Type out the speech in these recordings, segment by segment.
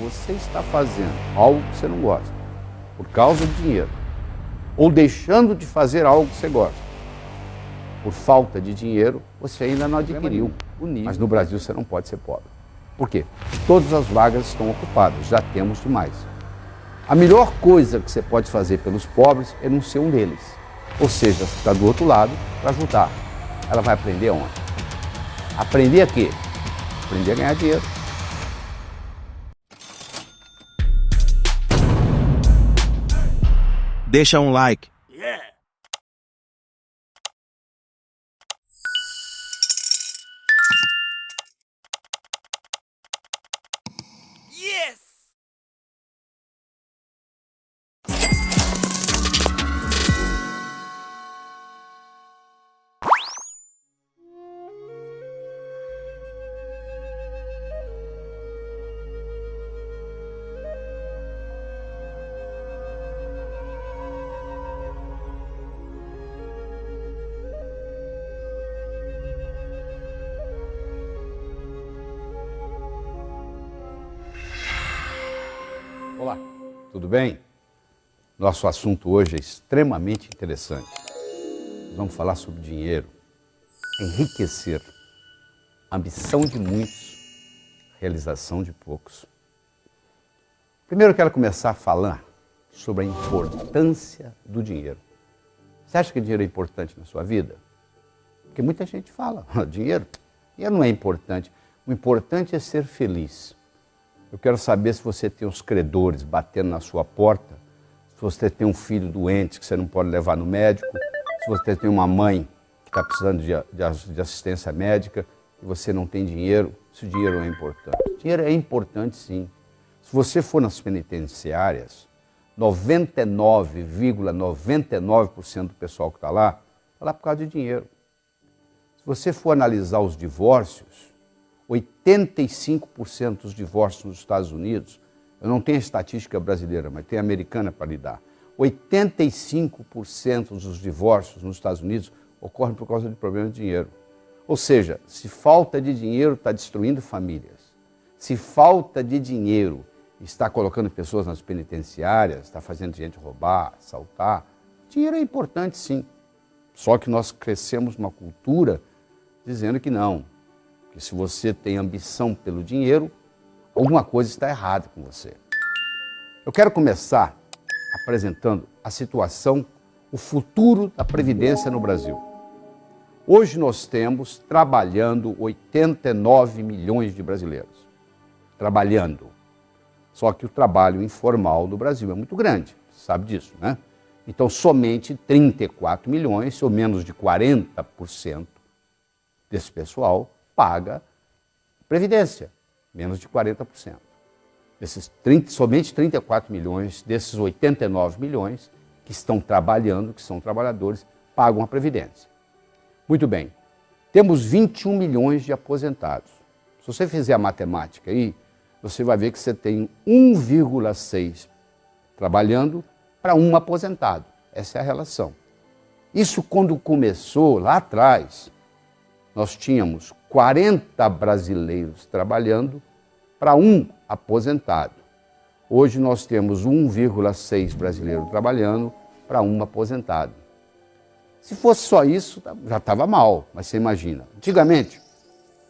você está fazendo algo que você não gosta, por causa do dinheiro, ou deixando de fazer algo que você gosta, por falta de dinheiro, você ainda não adquiriu o nível. Mas no Brasil você não pode ser pobre. Por quê? Todas as vagas estão ocupadas, já temos demais. A melhor coisa que você pode fazer pelos pobres é não ser um deles. Ou seja, você está do outro lado para ajudar. Ela vai aprender onde? Aprender a quê? Aprender a ganhar dinheiro. Deixa um like. Yes! Olá, tudo bem? Nosso assunto hoje é extremamente interessante. Nós vamos falar sobre dinheiro, enriquecer, ambição de muitos, realização de poucos. Primeiro eu quero começar a falar sobre a importância do dinheiro. Você acha que dinheiro é importante na sua vida? Porque muita gente fala, dinheiro não é importante. O importante é ser feliz. Eu quero saber se você tem os credores batendo na sua porta, se você tem um filho doente que você não pode levar no médico, se você tem uma mãe que está precisando de assistência médica e você não tem dinheiro, se o dinheiro é importante. Dinheiro é importante, sim. Se você for nas penitenciárias, 99,99% do pessoal que está lá por causa de dinheiro. Se você for analisar os divórcios, 85% dos divórcios nos Estados Unidos, eu não tenho a estatística brasileira, mas tem a americana para lhe dar. 85% dos divórcios nos Estados Unidos ocorrem por causa de problema de dinheiro. Ou seja, se falta de dinheiro está destruindo famílias. Se falta de dinheiro está colocando pessoas nas penitenciárias, está fazendo gente roubar, assaltar, dinheiro é importante, sim. Só que nós crescemos numa cultura dizendo que não. Que se você tem ambição pelo dinheiro, alguma coisa está errada com você. Eu quero começar apresentando a situação, o futuro da Previdência no Brasil. Hoje nós temos trabalhando 89 milhões de brasileiros. Trabalhando. Só que o trabalho informal no Brasil é muito grande, você sabe disso, né? Então somente 34 milhões, ou menos de 40% desse pessoal, paga Previdência, menos de 40%. Somente 34 milhões desses 89 milhões que estão trabalhando, que são trabalhadores, pagam a Previdência. Muito bem, temos 21 milhões de aposentados. Se você fizer a matemática aí, você vai ver que você tem 1,6 trabalhando para um aposentado. Essa é a relação. Isso quando começou lá atrás, nós tínhamos 40 brasileiros trabalhando para um aposentado. Hoje nós temos 1,6 brasileiros trabalhando para um aposentado. Se fosse só isso, já estava mal, mas você imagina. Antigamente,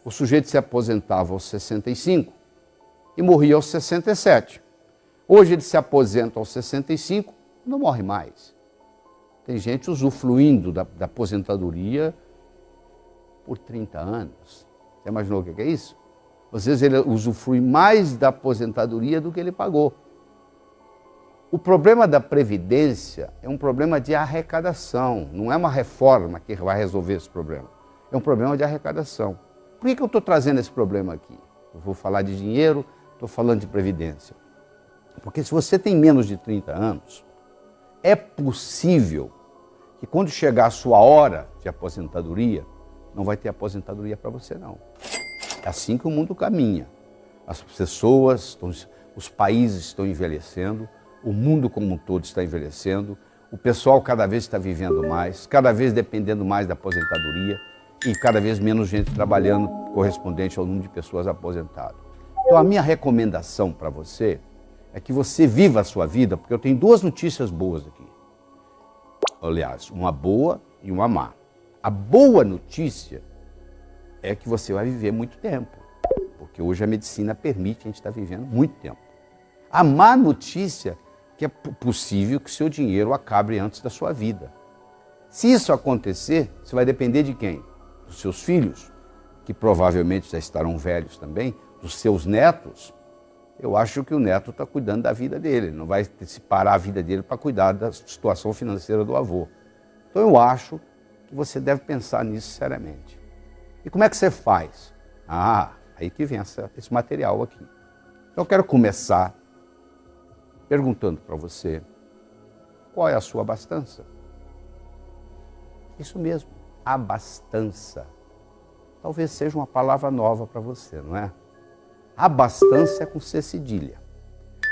o sujeito se aposentava aos 65 e morria aos 67. Hoje ele se aposenta aos 65 e não morre mais. Tem gente usufruindo da aposentadoria por 30 anos. Você imaginou o que é isso? Às vezes ele usufrui mais da aposentadoria do que ele pagou. O problema da Previdência é um problema de arrecadação, não é uma reforma que vai resolver esse problema. É um problema de arrecadação. Por que eu estou trazendo esse problema aqui? Eu vou falar de dinheiro, estou falando de Previdência. Porque se você tem menos de 30 anos, é possível que quando chegar a sua hora de aposentadoria, não vai ter aposentadoria para você, não. É assim que o mundo caminha. As pessoas, os países estão envelhecendo, o mundo como um todo está envelhecendo, o pessoal cada vez está vivendo mais, cada vez dependendo mais da aposentadoria e cada vez menos gente trabalhando correspondente ao número de pessoas aposentadas. Então a minha recomendação para você é que você viva a sua vida, porque eu tenho duas notícias boas aqui. Aliás, uma boa e uma má. A boa notícia é que você vai viver muito tempo, porque hoje a medicina permite a gente estar vivendo muito tempo. A má notícia é que é possível que seu dinheiro acabe antes da sua vida. Se isso acontecer, você vai depender de quem? Dos seus filhos, que provavelmente já estarão velhos também, dos seus netos. Eu acho que o neto está cuidando da vida dele, não vai separar a vida dele para cuidar da situação financeira do avô. Então eu acho que você deve pensar nisso seriamente. E como é que você faz? Aí que vem esse material aqui. Então eu quero começar perguntando para você, qual é a sua abastança? Isso mesmo, abastança. Talvez seja uma palavra nova para você, não é? Abastança é com C cedilha.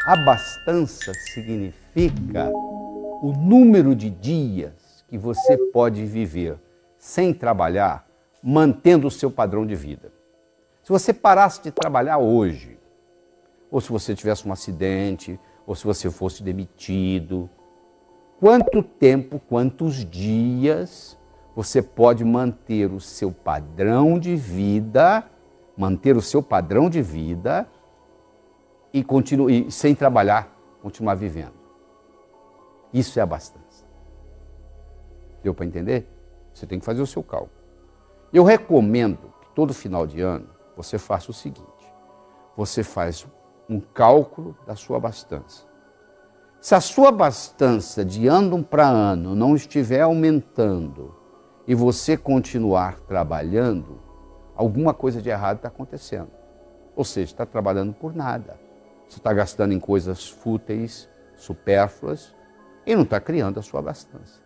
Abastança significa o número de dias que você pode viver sem trabalhar, mantendo o seu padrão de vida. Se você parasse de trabalhar hoje, ou se você tivesse um acidente, ou se você fosse demitido, quanto tempo, quantos dias você pode manter o seu padrão de vida, e sem trabalhar, continuar vivendo? Isso é abastança. Deu para entender? Você tem que fazer o seu cálculo. Eu recomendo que todo final de ano você faça o seguinte: você faz um cálculo da sua abastança. Se a sua abastança de ano para ano não estiver aumentando e você continuar trabalhando, alguma coisa de errado está acontecendo. Ou seja, está trabalhando por nada. Você está gastando em coisas fúteis, supérfluas, e não está criando a sua abastança.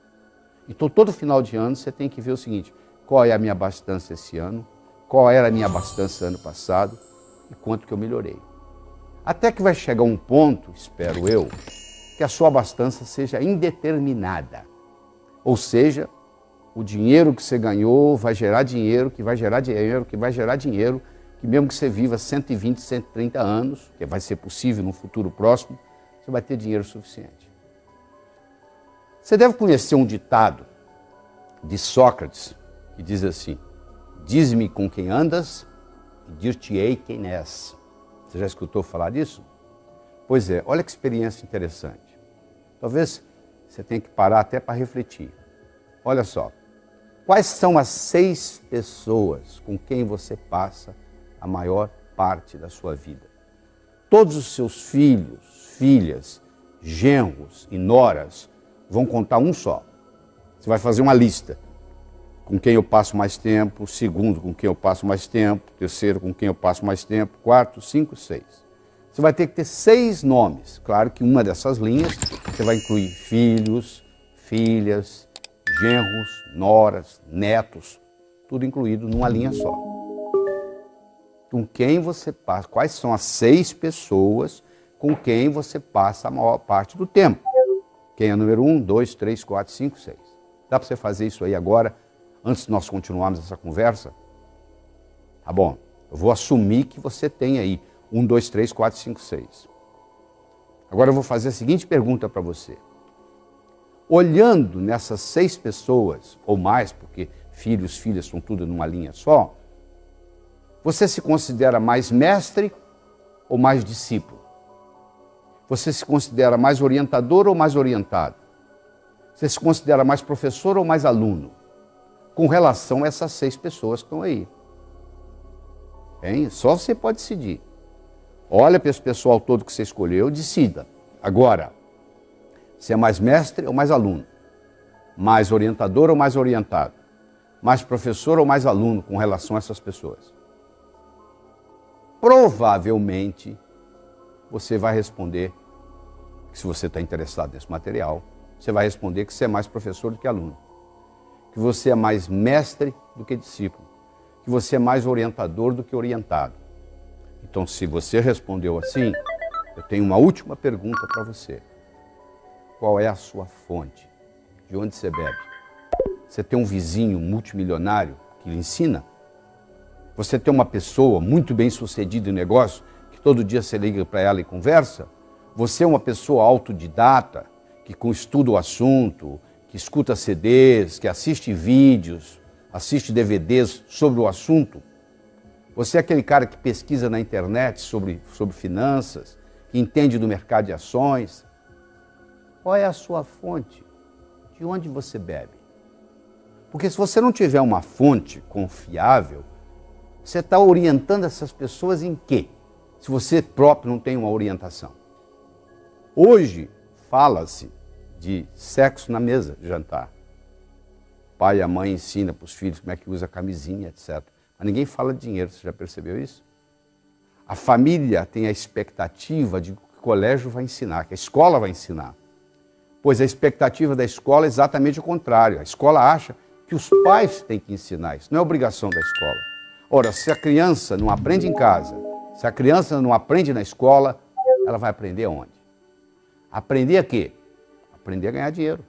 Então, todo final de ano você tem que ver o seguinte: qual é a minha abastança esse ano, qual era a minha abastança ano passado e quanto que eu melhorei. Até que vai chegar um ponto, espero eu, que a sua abastança seja indeterminada. Ou seja, o dinheiro que você ganhou vai gerar dinheiro, que vai gerar dinheiro, que vai gerar dinheiro, que mesmo que você viva 120, 130 anos, que vai ser possível no futuro próximo, você vai ter dinheiro suficiente. Você deve conhecer um ditado de Sócrates, que diz assim: diz-me com quem andas e dir-te-ei quem és. Você já escutou falar disso? Pois é, olha que experiência interessante. Talvez você tenha que parar até para refletir. Olha só, quais são as 6 pessoas com quem você passa a maior parte da sua vida? Todos os seus filhos, filhas, genros e noras vão contar um só. Você vai fazer uma lista. Com quem eu passo mais tempo, segundo com quem eu passo mais tempo, terceiro com quem eu passo mais tempo, quarto, 5, 6. Você vai ter que ter 6 nomes. Claro que uma dessas linhas você vai incluir filhos, filhas, genros, noras, netos, tudo incluído numa linha só. Com quem você passa, quais são as 6 pessoas com quem você passa a maior parte do tempo? Quem é número 1, 2, 3, 4, 5, 6. Dá para você fazer isso aí agora, antes de nós continuarmos essa conversa? Tá bom, eu vou assumir que você tem aí 1, 2, 3, 4, 5, 6. Agora eu vou fazer a seguinte pergunta para você. Olhando nessas 6 pessoas, ou mais, porque filhos, filhas são tudo numa linha só, você se considera mais mestre ou mais discípulo? Você se considera mais orientador ou mais orientado? Você se considera mais professor ou mais aluno? Com relação a essas 6 pessoas que estão aí. Hein? Só você pode decidir. Olha para esse pessoal todo que você escolheu, decida. Agora, você é mais mestre ou mais aluno? Mais orientador ou mais orientado? Mais professor ou mais aluno com relação a essas pessoas? Provavelmente, você vai responder, que se você está interessado nesse material, você vai responder que você é mais professor do que aluno, que você é mais mestre do que discípulo, que você é mais orientador do que orientado. Então, se você respondeu assim, eu tenho uma última pergunta para você. Qual é a sua fonte? De onde você bebe? Você tem um vizinho multimilionário que lhe ensina? Você tem uma pessoa muito bem sucedida em negócio que todo dia você liga para ela e conversa? Você é uma pessoa autodidata, que estuda o assunto, que escuta CDs, que assiste vídeos, assiste DVDs sobre o assunto? Você é aquele cara que pesquisa na internet sobre finanças, que entende do mercado de ações? Qual é a sua fonte? De onde você bebe? Porque se você não tiver uma fonte confiável, você está orientando essas pessoas em quê? Se você próprio não tem uma orientação. Hoje, fala-se de sexo na mesa de jantar. O pai e a mãe ensinam para os filhos como é que usa a camisinha, etc. Mas ninguém fala de dinheiro, você já percebeu isso? A família tem a expectativa de que o colégio vai ensinar, que a escola vai ensinar. Pois a expectativa da escola é exatamente o contrário. A escola acha que os pais têm que ensinar isso, não é obrigação da escola. Ora, se a criança não aprende em casa, se a criança não aprende na escola, ela vai aprender onde? Aprender a quê? Aprender a ganhar dinheiro.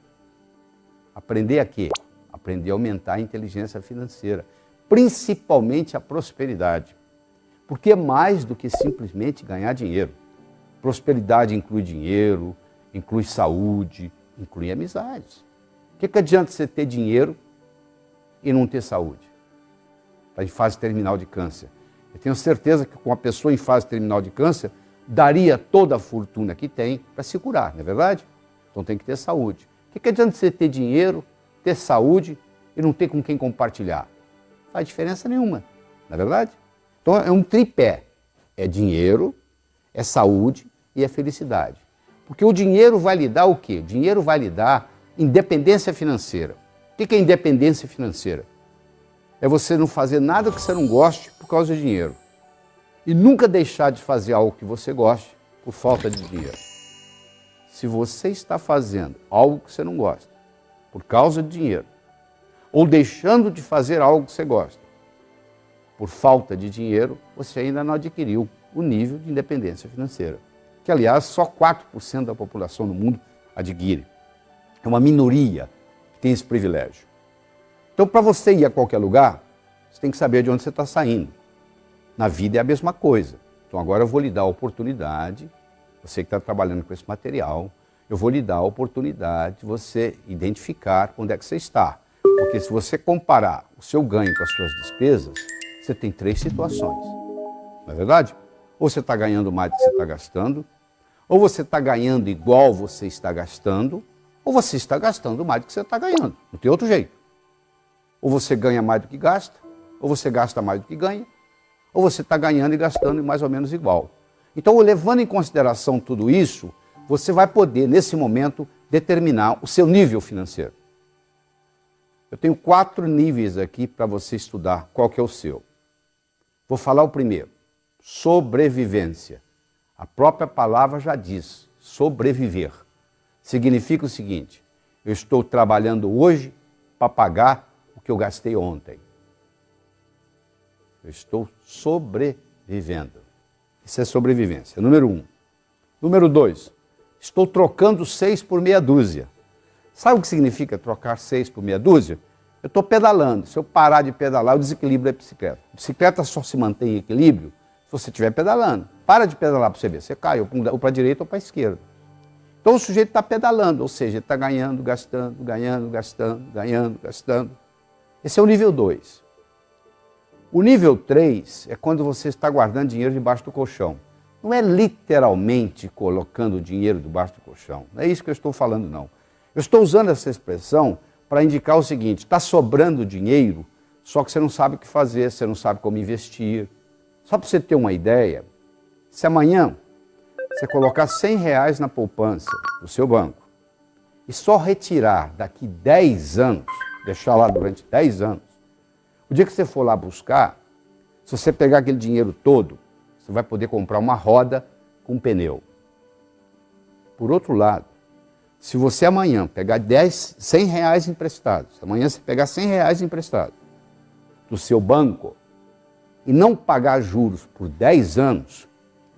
Aprender a quê? Aprender a aumentar a inteligência financeira, principalmente a prosperidade. Porque é mais do que simplesmente ganhar dinheiro. Prosperidade inclui dinheiro, inclui saúde, inclui amizades. O que adianta você ter dinheiro e não ter saúde? Está em fase terminal de câncer. Eu tenho certeza que com uma pessoa em fase terminal de câncer, daria toda a fortuna que tem para se curar, não é verdade? Então tem que ter saúde. O que adianta você ter dinheiro, ter saúde e não ter com quem compartilhar? Não faz diferença nenhuma, não é verdade? Então é um tripé. É dinheiro, é saúde e é felicidade. Porque o dinheiro vai lhe dar o quê? O dinheiro vai lhe dar independência financeira. O que é independência financeira? É você não fazer nada que você não goste por causa de dinheiro. E nunca deixar de fazer algo que você goste por falta de dinheiro. Se você está fazendo algo que você não gosta por causa de dinheiro, ou deixando de fazer algo que você gosta por falta de dinheiro, você ainda não adquiriu o nível de independência financeira. Que, aliás, só 4% da população do mundo adquire. É uma minoria que tem esse privilégio. Então, para você ir a qualquer lugar, você tem que saber de onde você está saindo. Na vida é a mesma coisa. Então, agora eu vou lhe dar a oportunidade, você que está trabalhando com esse material, eu vou lhe dar a oportunidade de você identificar onde é que você está. Porque se você comparar o seu ganho com as suas despesas, você tem 3 situações. Não é verdade? Ou você está ganhando mais do que você está gastando, ou você está ganhando igual você está gastando, ou você está gastando mais do que você está ganhando. Não tem outro jeito. Ou você ganha mais do que gasta, ou você gasta mais do que ganha, ou você está ganhando e gastando mais ou menos igual. Então, levando em consideração tudo isso, você vai poder, nesse momento, determinar o seu nível financeiro. Eu tenho 4 níveis aqui para você estudar qual que é o seu. Vou falar o primeiro, sobrevivência. A própria palavra já diz, sobreviver. Significa o seguinte, eu estou trabalhando hoje para pagar o que eu gastei ontem. Eu estou sobrevivendo. Isso é sobrevivência, número 1. Número 2, estou trocando 6 por meia dúzia. Sabe o que significa trocar 6 por meia dúzia? Eu estou pedalando. Se eu parar de pedalar, eu desequilibro a bicicleta. A bicicleta só se mantém em equilíbrio se você estiver pedalando. Para de pedalar para você ver, você cai ou para a direita ou para a esquerda. Então o sujeito está pedalando, ou seja, ele está ganhando, gastando, ganhando, gastando, ganhando, gastando. Esse é o nível 2. O nível 3 é quando você está guardando dinheiro debaixo do colchão. Não é literalmente colocando o dinheiro debaixo do colchão. Não é isso que eu estou falando, não. Eu estou usando essa expressão para indicar o seguinte, está sobrando dinheiro, só que você não sabe o que fazer, você não sabe como investir. Só para você ter uma ideia, se amanhã você colocar R$100 na poupança do seu banco e só retirar daqui 10 anos, deixar lá durante 10 anos, o dia que você for lá buscar, se você pegar aquele dinheiro todo, você vai poder comprar uma roda com um pneu. Por outro lado, se você amanhã pegar R$100 emprestados, amanhã você pegar R$100 emprestados do seu banco e não pagar juros por 10 anos,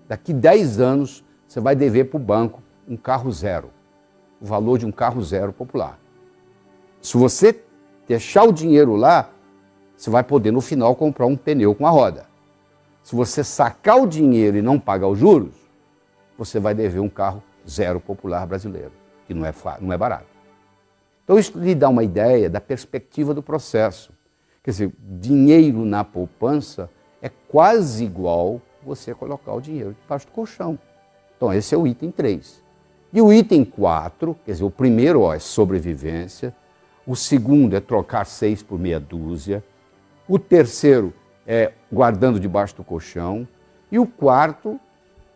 daqui 10 anos você vai dever para o banco um carro zero, o valor de um carro zero popular. Se você deixar o dinheiro lá, você vai poder no final comprar um pneu com a roda. Se você sacar o dinheiro e não pagar os juros, você vai dever um carro zero popular brasileiro, que não é barato. Então isso lhe dá uma ideia da perspectiva do processo. Quer dizer, dinheiro na poupança é quase igual você colocar o dinheiro debaixo do colchão. Então esse é o item 3. E o item 4, quer dizer, o primeiro é sobrevivência, o segundo é trocar 6 por meia dúzia, o terceiro é guardando debaixo do colchão, e o quarto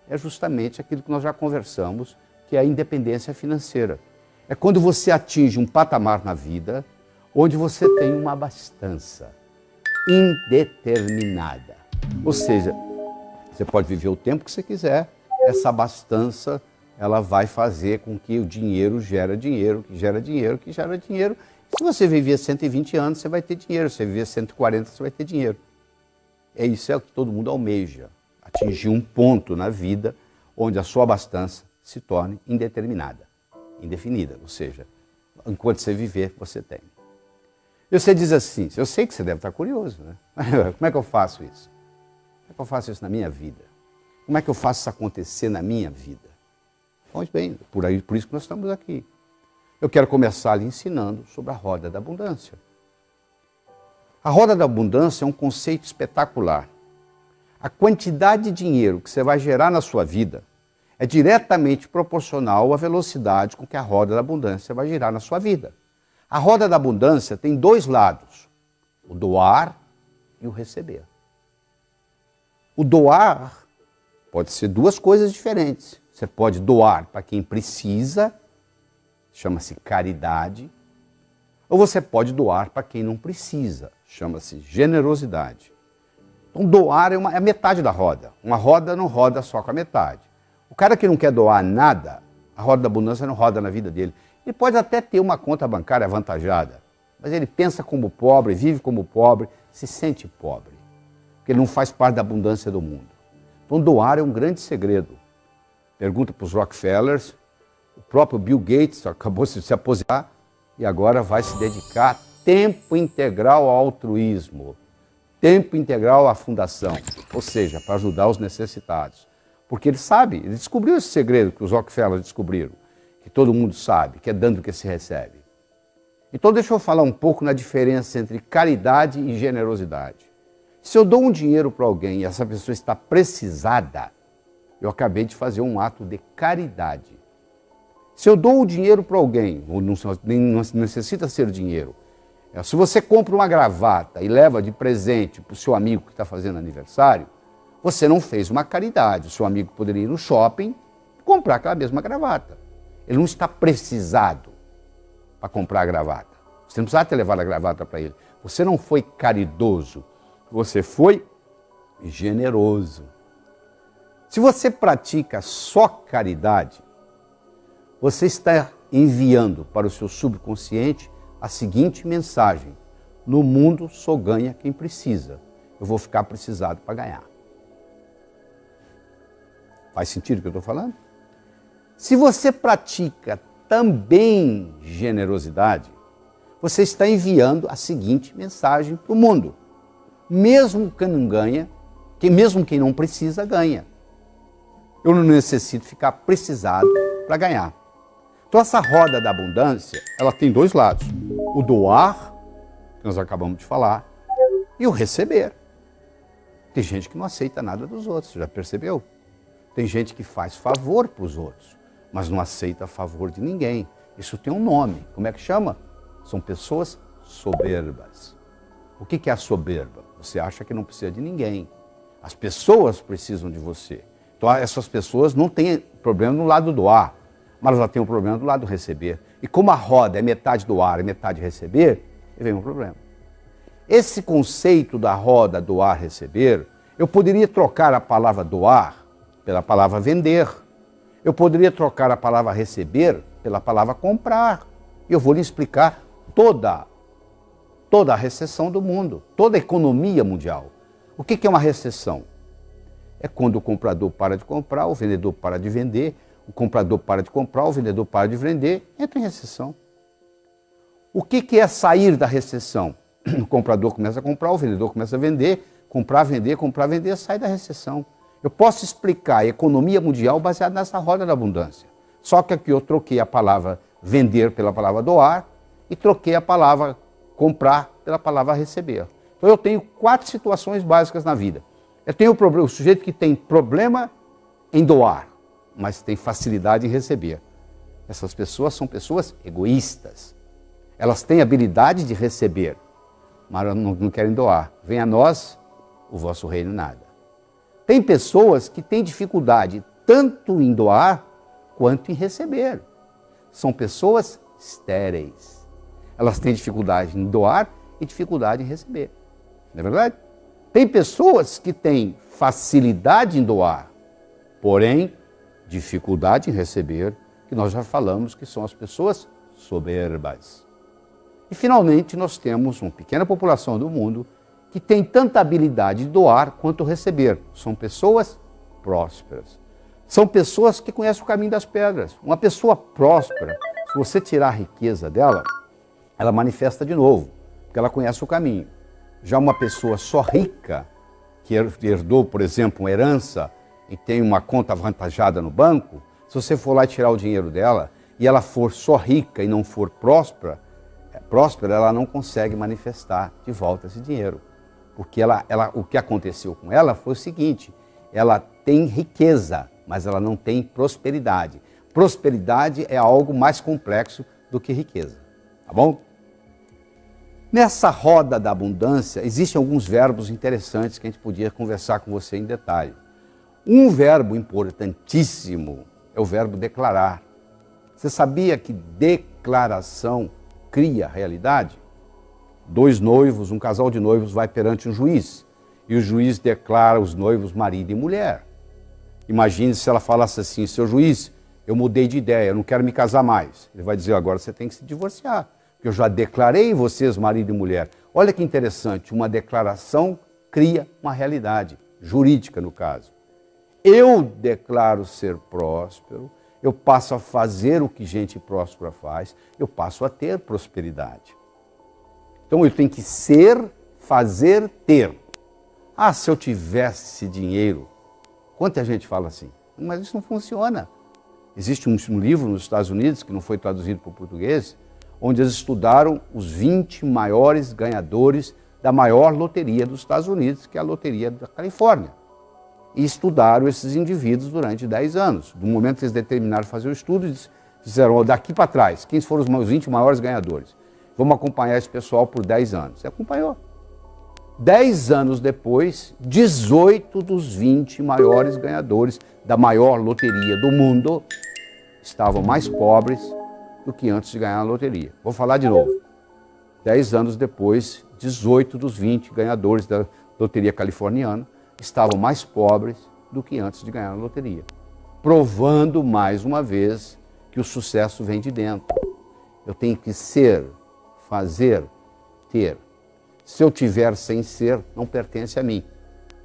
é justamente aquilo que nós já conversamos, que é a independência financeira. É quando você atinge um patamar na vida onde você tem uma abastança indeterminada. Ou seja, você pode viver o tempo que você quiser, essa abastança ela vai fazer com que o dinheiro gere dinheiro, que gera dinheiro, que gera dinheiro. Se você viver 120 anos, você vai ter dinheiro. Se você viver 140, você vai ter dinheiro. Isso é o que todo mundo almeja. Atingir um ponto na vida onde a sua abastança se torne indeterminada, indefinida. Ou seja, enquanto você viver, você tem. E você diz assim, eu sei que você deve estar curioso, né? Como é que eu faço isso? Como é que eu faço isso na minha vida? Como é que eu faço isso acontecer na minha vida? Pois bem, por isso que nós estamos aqui. Eu quero começar lhe ensinando sobre a roda da abundância. A roda da abundância é um conceito espetacular. A quantidade de dinheiro que você vai gerar na sua vida é diretamente proporcional à velocidade com que a roda da abundância vai girar na sua vida. A roda da abundância tem dois lados, o doar e o receber. O doar pode ser duas coisas diferentes. Você pode doar para quem precisa, chama-se caridade, ou você pode doar para quem não precisa, chama-se generosidade. Então doar é metade da roda. Uma roda não roda só com a metade. O cara que não quer doar nada, a roda da abundância não roda na vida dele. Ele pode até ter uma conta bancária avantajada, mas ele pensa como pobre, vive como pobre, se sente pobre, porque ele não faz parte da abundância do mundo. Então doar é um grande segredo. Pergunta para os Rockefellers, o próprio Bill Gates acabou de se aposentar e agora vai se dedicar tempo integral ao altruísmo, tempo integral à fundação, ou seja, para ajudar os necessitados. Porque ele sabe, ele descobriu esse segredo que os Rockefellers descobriram, que todo mundo sabe, que é dando que se recebe. Então deixa eu falar um pouco na diferença entre caridade e generosidade. Se eu dou um dinheiro para alguém e essa pessoa está precisada, eu acabei de fazer um ato de caridade. Se eu dou o dinheiro para alguém, ou não necessita ser dinheiro, se você compra uma gravata e leva de presente para o seu amigo que está fazendo aniversário, você não fez uma caridade. O seu amigo poderia ir no shopping e comprar aquela mesma gravata. Ele não está precisado para comprar a gravata. Você não precisa ter levado a gravata para ele. Você não foi caridoso, você foi generoso. Se você pratica só caridade, você está enviando para o seu subconsciente a seguinte mensagem: no mundo só ganha quem precisa. Eu vou ficar precisado para ganhar. Faz sentido o que eu estou falando? Se você pratica também generosidade, você está enviando a seguinte mensagem para o mundo: mesmo quem não ganha, mesmo quem não precisa, ganha. Eu não necessito ficar precisado para ganhar. Então essa roda da abundância, ela tem dois lados. O doar, que nós acabamos de falar, e o receber. Tem gente que não aceita nada dos outros, já percebeu? Tem gente que faz favor para os outros, mas não aceita favor de ninguém. Isso tem um nome. Como é que chama? São pessoas soberbas. O que é a soberba? Você acha que não precisa de ninguém. As pessoas precisam de você. Então essas pessoas não têm problema no lado do doar, mas elas têm um problema do lado do receber. E como a roda é metade doar e metade receber, vem um problema. Esse conceito da roda doar, receber, eu poderia trocar a palavra doar pela palavra vender. Eu poderia trocar a palavra receber pela palavra comprar. E eu vou lhe explicar toda a recessão do mundo, toda a economia mundial. O que é uma recessão? É quando o comprador para de comprar, o vendedor para de vender, o comprador para de comprar, o vendedor para de vender, entra em recessão. O que é sair da recessão? O comprador começa a comprar, o vendedor começa a vender, Comprar, vender, sai da recessão. Eu posso explicar a economia mundial baseada nessa roda da abundância. Só que aqui eu troquei a palavra vender pela palavra doar e troquei a palavra comprar pela palavra receber. Então eu tenho 4 situações básicas na vida. Eu tenho o sujeito que tem problema em doar, mas tem facilidade em receber. Essas pessoas são pessoas egoístas. Elas têm habilidade de receber, mas não querem doar. Venha a nós o vosso reino nada. Tem pessoas que têm dificuldade tanto em doar quanto em receber. São pessoas estéreis. Elas têm dificuldade em doar e dificuldade em receber. Não é verdade? Tem pessoas que têm facilidade em doar, porém dificuldade em receber, que nós já falamos que são as pessoas soberbas. E finalmente nós temos uma pequena população do mundo que tem tanta habilidade de doar quanto receber. São pessoas prósperas. São pessoas que conhecem o caminho das pedras. Uma pessoa próspera, se você tirar a riqueza dela, ela manifesta de novo, porque ela conhece o caminho. Já uma pessoa só rica, que herdou, por exemplo, uma herança e tem uma conta avantajada no banco, se você for lá e tirar o dinheiro dela e ela for só rica e não for próspera, ela não consegue manifestar de volta esse dinheiro. Porque o que aconteceu com ela foi o seguinte, ela tem riqueza, mas ela não tem prosperidade. Prosperidade é algo mais complexo do que riqueza, tá bom? Nessa roda da abundância, existem alguns verbos interessantes que a gente podia conversar com você em detalhe. Um verbo importantíssimo é o verbo declarar. Você sabia que declaração cria realidade? 2 noivos, um casal de noivos vai perante um juiz e o juiz declara os noivos marido e mulher. Imagine se ela falasse assim, seu juiz, eu mudei de ideia, eu não quero me casar mais. Ele vai dizer, agora você tem que se divorciar, porque eu já declarei vocês marido e mulher. Olha que interessante, uma declaração cria uma realidade, jurídica no caso. Eu declaro ser próspero, eu passo a fazer o que gente próspera faz, eu passo a ter prosperidade. Então eu tenho que ser, fazer, ter. Ah, se eu tivesse dinheiro. Quanta gente fala assim? Mas isso não funciona. Existe um livro nos Estados Unidos, que não foi traduzido para o português, onde eles estudaram os 20 maiores ganhadores da maior loteria dos Estados Unidos, que é a loteria da Califórnia. E estudaram esses indivíduos durante 10 anos. Do momento que eles determinaram fazer o estudo, eles disseram, daqui para trás, quem foram os 20 maiores ganhadores? Vamos acompanhar esse pessoal por 10 anos. E acompanhou. 10 anos depois, 18 dos 20 maiores ganhadores da maior loteria do mundo estavam mais pobres do que antes de ganhar a loteria. Vou falar de novo. 10 anos depois, 18 dos 20 ganhadores da loteria californiana estavam mais pobres do que antes de ganhar a loteria. Provando mais uma vez que o sucesso vem de dentro. Eu tenho que ser, fazer, ter. Se eu tiver sem ser, não pertence a mim.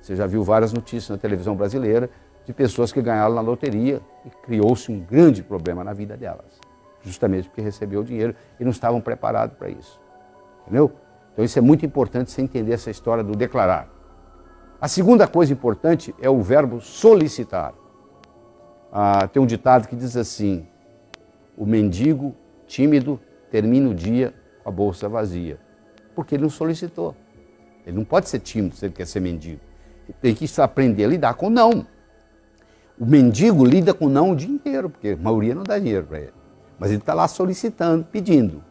Você já viu várias notícias na televisão brasileira de pessoas que ganharam na loteria e criou-se um grande problema na vida delas. Justamente porque recebeu o dinheiro e não estavam preparados para isso. Entendeu? Então isso é muito importante você entender essa história do declarar. A segunda coisa importante é o verbo solicitar. Tem um ditado que diz assim, o mendigo tímido termina o dia com a bolsa vazia. Porque ele não solicitou. Ele não pode ser tímido se ele quer ser mendigo. Ele tem que aprender a lidar com não. O mendigo lida com não o dia inteiro, porque a maioria não dá dinheiro para ele. Mas ele está lá solicitando, pedindo.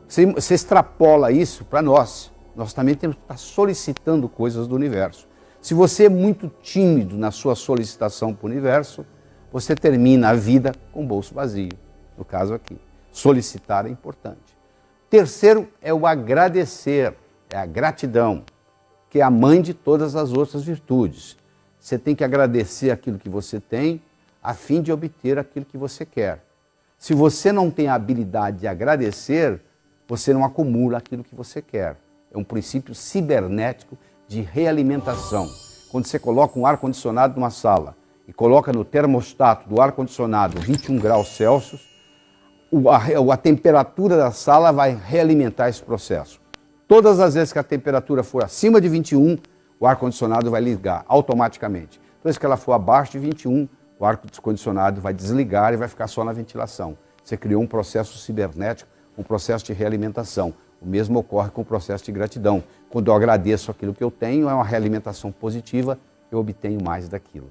Você extrapola isso para nós. Nós também temos que estar solicitando coisas do universo. Se você é muito tímido na sua solicitação para o universo, você termina a vida com o bolso vazio. No caso aqui. Solicitar é importante. Terceiro é o agradecer, é a gratidão, que é a mãe de todas as outras virtudes. Você tem que agradecer aquilo que você tem, a fim de obter aquilo que você quer. Se você não tem a habilidade de agradecer, você não acumula aquilo que você quer. É um princípio cibernético de realimentação. Quando você coloca um ar-condicionado numa sala e coloca no termostato do ar-condicionado 21 graus Celsius, a temperatura da sala vai realimentar esse processo. Todas as vezes que a temperatura for acima de 21, o ar-condicionado vai ligar automaticamente. Então, se ela for abaixo de 21, o ar-condicionado vai desligar e vai ficar só na ventilação. Você criou um processo cibernético, um processo de realimentação. O mesmo ocorre com o processo de gratidão. Quando eu agradeço aquilo que eu tenho, é uma realimentação positiva, eu obtenho mais daquilo.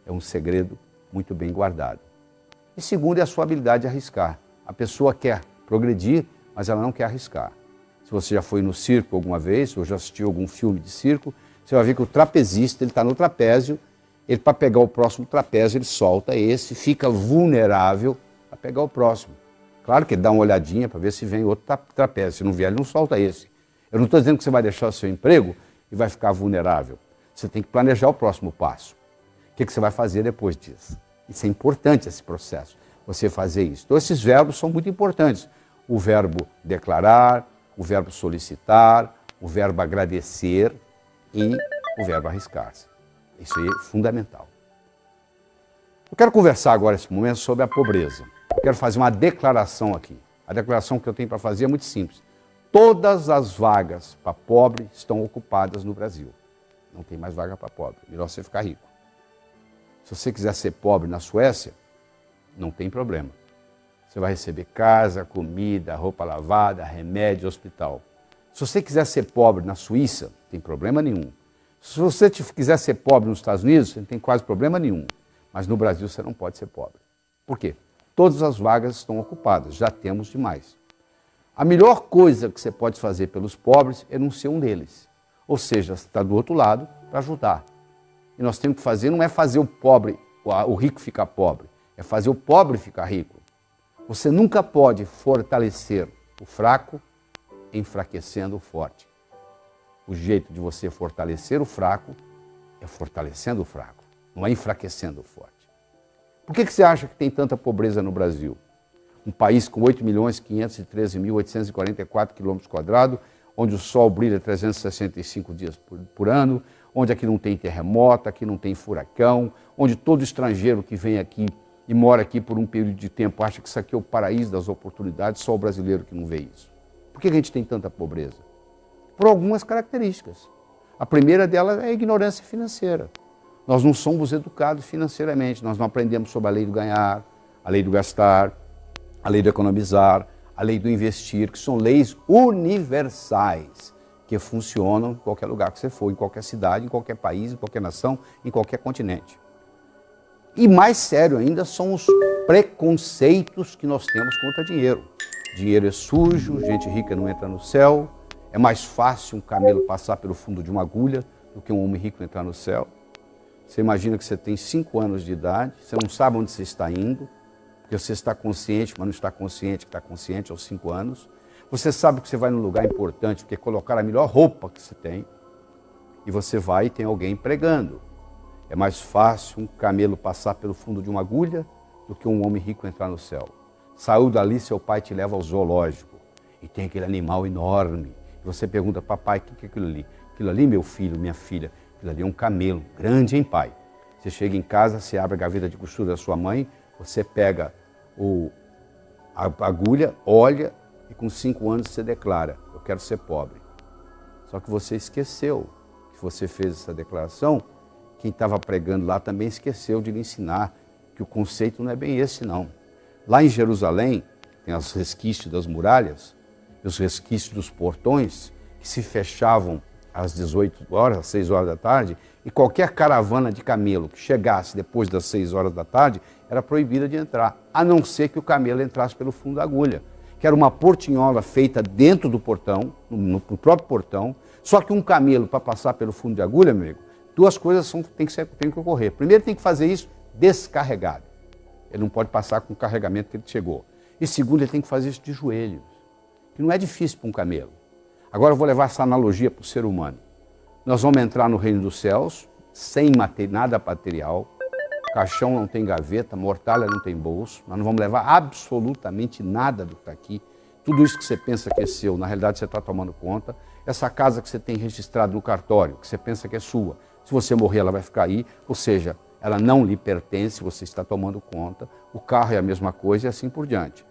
É um segredo muito bem guardado. E segundo é a sua habilidade de arriscar. A pessoa quer progredir, mas ela não quer arriscar. Se você já foi no circo alguma vez, ou já assistiu algum filme de circo, você vai ver que o trapezista, ele está no trapézio, ele para pegar o próximo trapézio, ele solta esse, fica vulnerável a pegar o próximo. Claro que ele dá uma olhadinha para ver se vem outro trapézio. Se não vier, ele não solta esse. Eu não estou dizendo que você vai deixar o seu emprego e vai ficar vulnerável. Você tem que planejar o próximo passo. O que você vai fazer depois disso? Isso é importante, esse processo, você fazer isso. Então, esses verbos são muito importantes. O verbo declarar, o verbo solicitar, o verbo agradecer e o verbo arriscar-se. Isso aí é fundamental. Eu quero conversar agora, nesse momento, sobre a pobreza. Eu quero fazer uma declaração aqui. A declaração que eu tenho para fazer é muito simples. Todas as vagas para pobre estão ocupadas no Brasil. Não tem mais vaga para pobre. Melhor você ficar rico. Se você quiser ser pobre na Suécia, não tem problema. Você vai receber casa, comida, roupa lavada, remédio, hospital. Se você quiser ser pobre na Suíça, não tem problema nenhum. Se você quiser ser pobre nos Estados Unidos, não tem quase problema nenhum. Mas no Brasil você não pode ser pobre. Por quê? Todas as vagas estão ocupadas, já temos demais. A melhor coisa que você pode fazer pelos pobres é não ser um deles. Ou seja, você está do outro lado para ajudar. E nós temos que fazer, não é fazer o pobre, o rico ficar pobre, é fazer o pobre ficar rico. Você nunca pode fortalecer o fraco enfraquecendo o forte. O jeito de você fortalecer o fraco é fortalecendo o fraco, não é enfraquecendo o forte. Por que você acha que tem tanta pobreza no Brasil? Um país com 8.513.844 km², onde o sol brilha 365 dias por ano, onde aqui não tem terremoto, aqui não tem furacão, onde todo estrangeiro que vem aqui e mora aqui por um período de tempo acha que isso aqui é o paraíso das oportunidades, só o brasileiro que não vê isso. Por que a gente tem tanta pobreza? Por algumas características. A primeira delas é a ignorância financeira. Nós não somos educados financeiramente, nós não aprendemos sobre a lei do ganhar, a lei do gastar, a lei do economizar, a lei do investir, que são leis universais, que funcionam em qualquer lugar que você for, em qualquer cidade, em qualquer país, em qualquer nação, em qualquer continente. E mais sério ainda são os preconceitos que nós temos contra dinheiro. Dinheiro é sujo, gente rica não entra no céu, é mais fácil um camelo passar pelo fundo de uma agulha do que um homem rico entrar no céu. Você imagina que você tem 5 anos de idade, você não sabe onde você está indo, porque você está consciente, mas não está consciente que está consciente aos 5 anos. Você sabe que você vai num lugar importante, porque é colocar a melhor roupa que você tem, e você vai e tem alguém pregando. É mais fácil um camelo passar pelo fundo de uma agulha do que um homem rico entrar no céu. Saiu dali, seu pai te leva ao zoológico, e tem aquele animal enorme. E você pergunta, papai, o que é aquilo ali? Aquilo ali, meu filho, minha filha, aquilo ali é um camelo, grande, hein, pai? Você chega em casa, você abre a gaveta de costura da sua mãe, você pega a agulha, olha, e com 5 anos você declara, eu quero ser pobre. Só que você esqueceu que você fez essa declaração, quem estava pregando lá também esqueceu de lhe ensinar que o conceito não é bem esse, não. Lá em Jerusalém, tem os resquícios das muralhas, os resquícios dos portões, que se fechavam às 18 horas, às 6 horas da tarde, e qualquer caravana de camelo que chegasse depois das 6 horas da tarde era proibida de entrar, a não ser que o camelo entrasse pelo fundo da agulha, que era uma portinhola feita dentro do portão, no próprio portão, só que um camelo para passar pelo fundo de agulha, meu amigo, 2 coisas tem que ocorrer. Primeiro, tem que fazer isso descarregado. Ele não pode passar com o carregamento que ele chegou. E segundo, ele tem que fazer isso de joelhos, que não é difícil para um camelo. Agora eu vou levar essa analogia para o ser humano. Nós vamos entrar no reino dos céus, sem nada material, caixão não tem gaveta, mortalha não tem bolso, nós não vamos levar absolutamente nada do que está aqui. Tudo isso que você pensa que é seu, na realidade você está tomando conta. Essa casa que você tem registrado no cartório, que você pensa que é sua, se você morrer ela vai ficar aí, ou seja, ela não lhe pertence, você está tomando conta. O carro é a mesma coisa e assim por diante.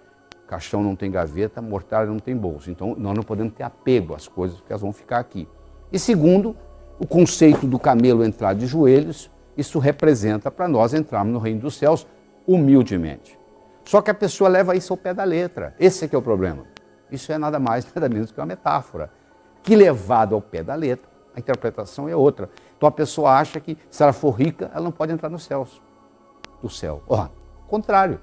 Caixão não tem gaveta, mortalha não tem bolso. Então nós não podemos ter apego às coisas, porque elas vão ficar aqui. E segundo, O conceito do camelo entrar de joelhos, isso representa para nós entrarmos no reino dos céus humildemente. Só que a pessoa leva isso ao pé da letra. Esse é que é o problema. Isso é nada mais, nada menos que uma metáfora. Que levado ao pé da letra, a interpretação é outra. Então a pessoa acha que se ela for rica, ela não pode entrar nos céus. Do céu. Contrário.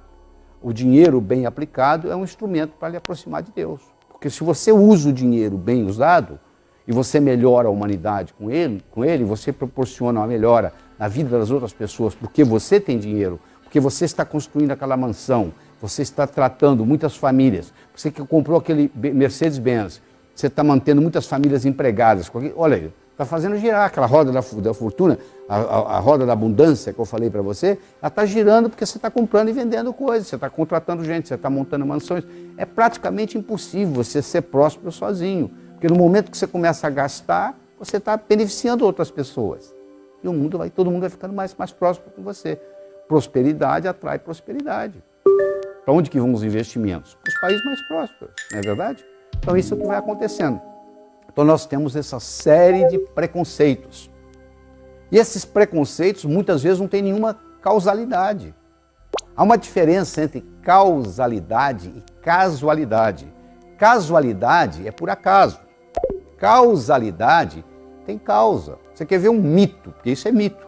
O dinheiro bem aplicado é um instrumento para lhe aproximar de Deus. Porque se você usa o dinheiro bem usado, e você melhora a humanidade com ele, você proporciona uma melhora na vida das outras pessoas, porque você tem dinheiro, porque você está construindo aquela mansão, você está tratando muitas famílias, você que comprou aquele Mercedes-Benz, você está mantendo muitas famílias empregadas. Olha aí, está fazendo girar aquela roda da fortuna, a roda da abundância que eu falei para você, ela está girando porque você está comprando e vendendo coisas, você está contratando gente, você está montando mansões. É praticamente impossível você ser próspero sozinho, porque no momento que você começa a gastar, você está beneficiando outras pessoas. E todo mundo vai ficando mais próximo com você. Prosperidade atrai prosperidade. Para onde que vão os investimentos? Para os países mais prósperos, não é verdade? Então isso é o que vai acontecendo. Então nós temos essa série de preconceitos. E esses preconceitos muitas vezes não têm nenhuma causalidade. Há uma diferença entre causalidade e casualidade. Casualidade é por acaso. Causalidade tem causa. Você quer ver um mito, porque isso é mito.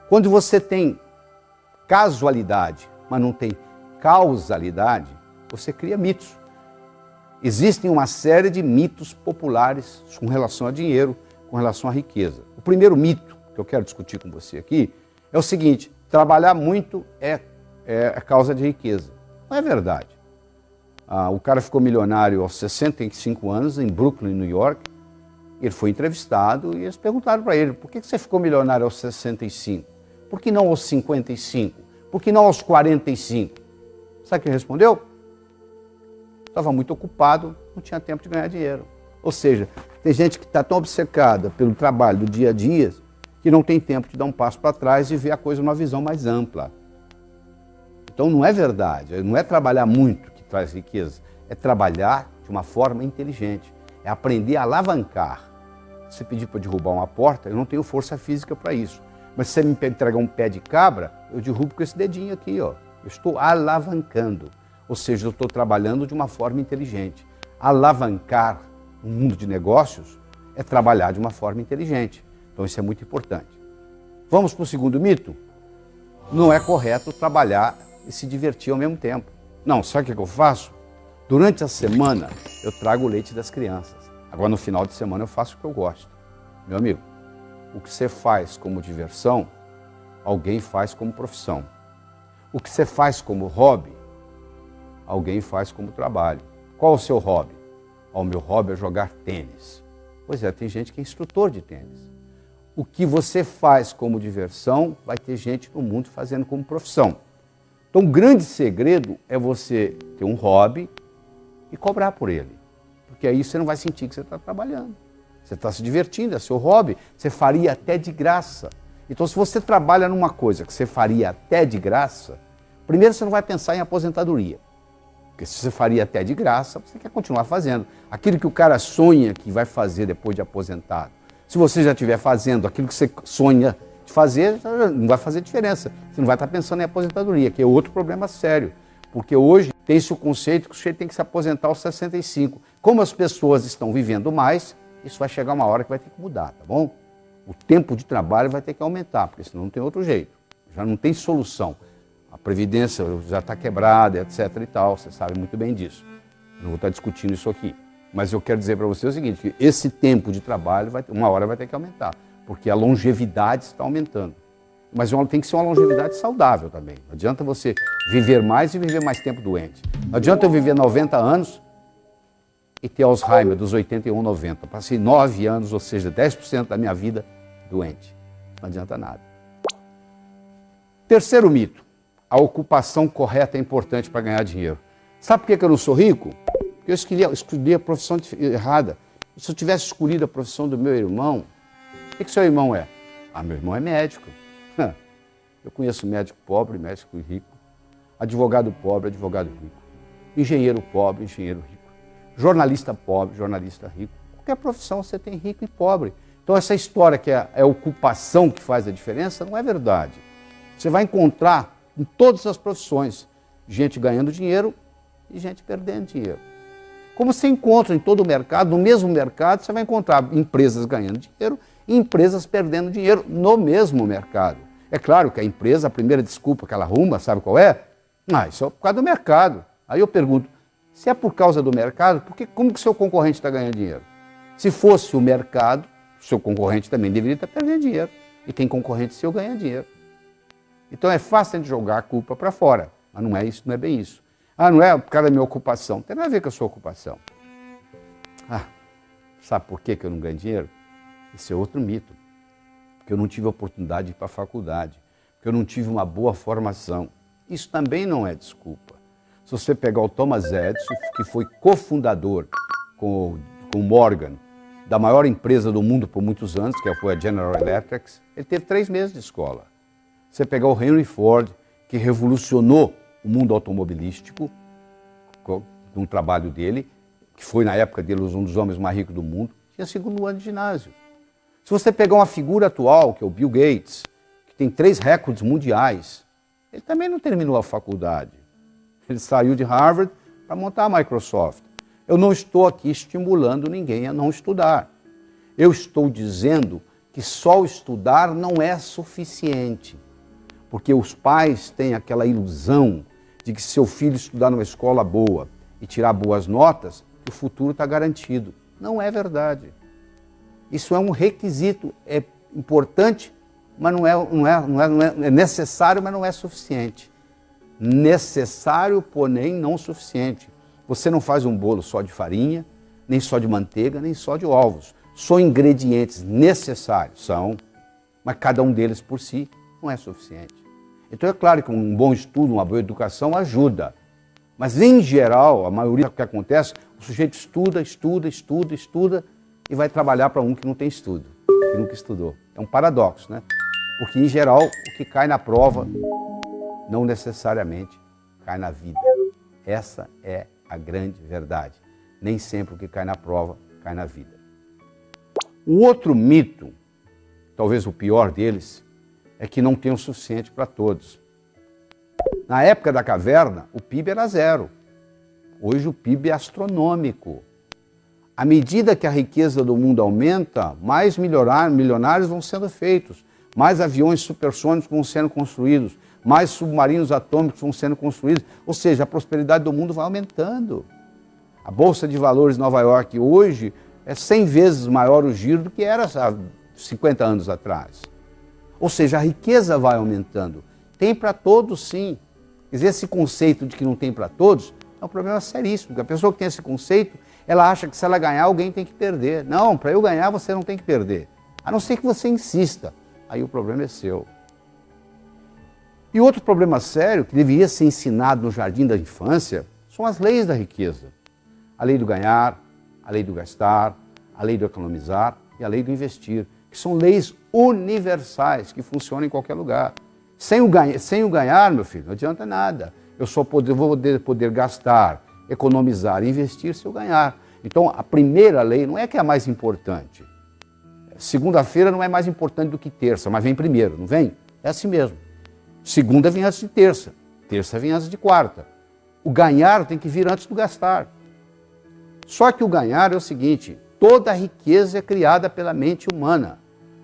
Quando você tem casualidade, mas não tem causalidade, você cria mitos. Existem uma série de mitos populares com relação a dinheiro, com relação à riqueza. O primeiro mito que eu quero discutir com você aqui é o seguinte: trabalhar muito é causa de riqueza. Não é verdade. O cara ficou milionário aos 65 anos em Brooklyn, New York. Ele foi entrevistado e eles perguntaram para ele: por que você ficou milionário aos 65? Por que não aos 55? Por que não aos 45? Sabe o que ele respondeu? Estava muito ocupado, não tinha tempo de ganhar dinheiro. Ou seja, tem gente que está tão obcecada pelo trabalho do dia a dia que não tem tempo de dar um passo para trás e ver a coisa numa visão mais ampla. Então não é verdade, não é trabalhar muito que traz riqueza, é trabalhar de uma forma inteligente, é aprender a alavancar. Se você pedir para derrubar uma porta, eu não tenho força física para isso. Mas se você me entregar um pé de cabra, eu derrubo com esse dedinho aqui, ó. Eu estou alavancando. Ou seja, eu estou trabalhando de uma forma inteligente. Alavancar no mundo de negócios é trabalhar de uma forma inteligente. Então isso é muito importante. Vamos para o segundo mito? Não é correto trabalhar e se divertir ao mesmo tempo. Não, sabe o que eu faço? Durante a semana eu trago o leite das crianças. Agora no final de semana eu faço o que eu gosto. Meu amigo, o que você faz como diversão, alguém faz como profissão. O que você faz como hobby, alguém faz como trabalho. Qual é o seu hobby? O meu hobby é jogar tênis. Pois é, tem gente que é instrutor de tênis. O que você faz como diversão, vai ter gente no mundo fazendo como profissão. Então, o grande segredo é você ter um hobby e cobrar por ele. Porque aí você não vai sentir que você está trabalhando. Você está se divertindo, é seu hobby. Você faria até de graça. Então, se você trabalha numa coisa que você faria até de graça, primeiro você não vai pensar em aposentadoria. Porque se você faria até de graça, você quer continuar fazendo. Aquilo que o cara sonha que vai fazer depois de aposentado. Se você já estiver fazendo aquilo que você sonha de fazer, não vai fazer diferença. Você não vai estar pensando em aposentadoria, que é outro problema sério. Porque hoje tem-se o conceito que o sujeito tem que se aposentar aos 65. Como as pessoas estão vivendo mais, isso vai chegar uma hora que vai ter que mudar, tá bom? O tempo de trabalho vai ter que aumentar, porque senão não tem outro jeito. Já não tem solução. A Previdência já está quebrada, etc. e tal, você sabe muito bem disso. Não vou estar discutindo isso aqui. Mas eu quero dizer para você o seguinte, que esse tempo de trabalho, uma hora vai ter que aumentar, porque a longevidade está aumentando. Mas tem que ser uma longevidade saudável também. Não adianta você viver mais e viver mais tempo doente. Não adianta eu viver 90 anos e ter Alzheimer dos 81, 90. Passei 9 anos, ou seja, 10% da minha vida doente. Não adianta nada. Terceiro mito. A ocupação correta é importante para ganhar dinheiro. Sabe por que eu não sou rico? Porque eu escolhi a profissão errada. E se eu tivesse escolhido a profissão do meu irmão, o que seu irmão é? Meu irmão é médico. Eu conheço médico pobre, médico rico, advogado pobre, advogado rico, engenheiro pobre, engenheiro rico, jornalista pobre, jornalista rico. Qualquer profissão você tem rico e pobre. Então Então essa história que é a ocupação que faz a diferença não é verdade. Você vai encontrar em todas as profissões gente ganhando dinheiro e gente perdendo dinheiro. Como você encontra em todo o mercado, no mesmo mercado, você vai encontrar empresas ganhando dinheiro e empresas perdendo dinheiro no mesmo mercado. É claro que a empresa, a primeira desculpa que ela arruma, sabe qual é? Isso é por causa do mercado. Aí eu pergunto, se é por causa do mercado, como que o seu concorrente está ganhando dinheiro? Se fosse o mercado, o seu concorrente também deveria estar perdendo dinheiro. E tem concorrente seu ganhando dinheiro. Então é fácil de jogar a culpa para fora. Mas não é isso, não é bem isso. Não é por causa da minha ocupação. Não tem nada a ver com a sua ocupação. Sabe por que eu não ganho dinheiro? Isso é outro mito. Porque eu não tive a oportunidade de ir para a faculdade. Porque eu não tive uma boa formação. Isso também não é desculpa. Se você pegar o Thomas Edison, que foi cofundador com o Morgan, da maior empresa do mundo por muitos anos, que foi a General Electric, ele teve 3 meses de escola. Você pegar o Henry Ford, que revolucionou o mundo automobilístico, com um trabalho dele, que foi na época dele um dos homens mais ricos do mundo, tinha 2º ano de ginásio. Se você pegar uma figura atual, que é o Bill Gates, que tem 3 recordes mundiais, ele também não terminou a faculdade. Ele saiu de Harvard para montar a Microsoft. Eu não estou aqui estimulando ninguém a não estudar. Eu estou dizendo que só estudar não é suficiente. Porque os pais têm aquela ilusão de que se seu filho estudar numa escola boa e tirar boas notas, que o futuro está garantido. Não é verdade. Isso é um requisito, é importante, mas é necessário, mas não é suficiente. Necessário, porém não suficiente. Você não faz um bolo só de farinha, nem só de manteiga, nem só de ovos. São ingredientes necessários, mas cada um deles por si não é suficiente. Então é claro que um bom estudo, uma boa educação ajuda. Mas em geral, a maioria do que acontece, o sujeito estuda e vai trabalhar para um que não tem estudo, que nunca estudou. É um paradoxo, né? Porque em geral, o que cai na prova não necessariamente cai na vida. Essa é a grande verdade. Nem sempre o que cai na prova cai na vida. O outro mito, talvez o pior deles, é que não tem o suficiente para todos. Na época da caverna, o PIB era 0. Hoje o PIB é astronômico. À medida que a riqueza do mundo aumenta, mais milionários vão sendo feitos, mais aviões supersônicos vão sendo construídos, mais submarinos atômicos vão sendo construídos, ou seja, a prosperidade do mundo vai aumentando. A Bolsa de Valores de Nova York hoje é 100 vezes maior o giro do que era há 50 anos atrás. Ou seja, a riqueza vai aumentando. Tem para todos, sim. Quer dizer, esse conceito de que não tem para todos é um problema seríssimo, porque a pessoa que tem esse conceito, ela acha que se ela ganhar, alguém tem que perder. Não, para eu ganhar, você não tem que perder. A não ser que você insista. Aí o problema é seu. E outro problema sério, que deveria ser ensinado no jardim da infância, são as leis da riqueza. A lei do ganhar, a lei do gastar, a lei do economizar e a lei do investir, que são leis universais, que funcionam em qualquer lugar. Sem o ganhar, meu filho, não adianta nada. Eu só vou poder gastar, economizar e investir se eu ganhar. Então, a primeira lei não é que é a mais importante. Segunda-feira não é mais importante do que terça, mas vem primeiro, não vem? É assim mesmo. Segunda vem antes de terça, terça vem antes de quarta. O ganhar tem que vir antes do gastar. Só que o ganhar é o seguinte, toda a riqueza é criada pela mente humana.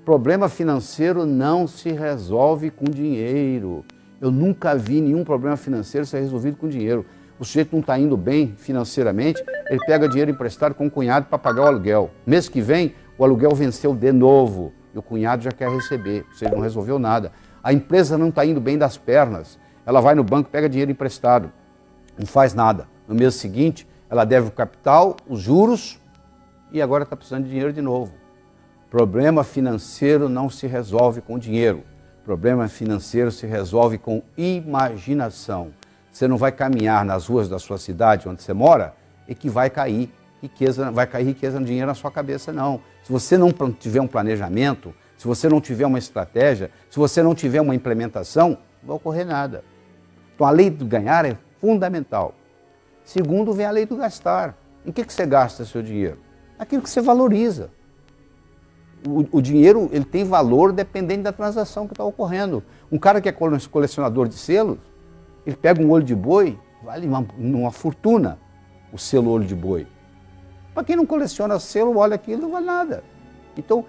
Problema financeiro não se resolve com dinheiro. Eu nunca vi nenhum problema financeiro ser resolvido com dinheiro. O sujeito não está indo bem financeiramente, ele pega dinheiro emprestado com o cunhado para pagar o aluguel. Mês que vem, o aluguel venceu de novo e o cunhado já quer receber, ou seja, não resolveu nada. A empresa não está indo bem das pernas, ela vai no banco, pega dinheiro emprestado, não faz nada. No mês seguinte, ela deve o capital, os juros e agora está precisando de dinheiro de novo. Problema financeiro não se resolve com dinheiro. Problema financeiro se resolve com imaginação. Você não vai caminhar nas ruas da sua cidade, onde você mora, e que vai cair riqueza no dinheiro na sua cabeça, não. Se você não tiver um planejamento, se você não tiver uma estratégia, se você não tiver uma implementação, não vai ocorrer nada. Então a lei do ganhar é fundamental. Segundo, vem a lei do gastar. Em que você gasta seu dinheiro? Aquilo que você valoriza. O dinheiro ele tem valor dependendo da transação que está ocorrendo. Um cara que é colecionador de selos, ele pega um olho de boi, vale uma fortuna o selo olho de boi. Para quem não coleciona selo, olha aquilo, não vale nada. Então,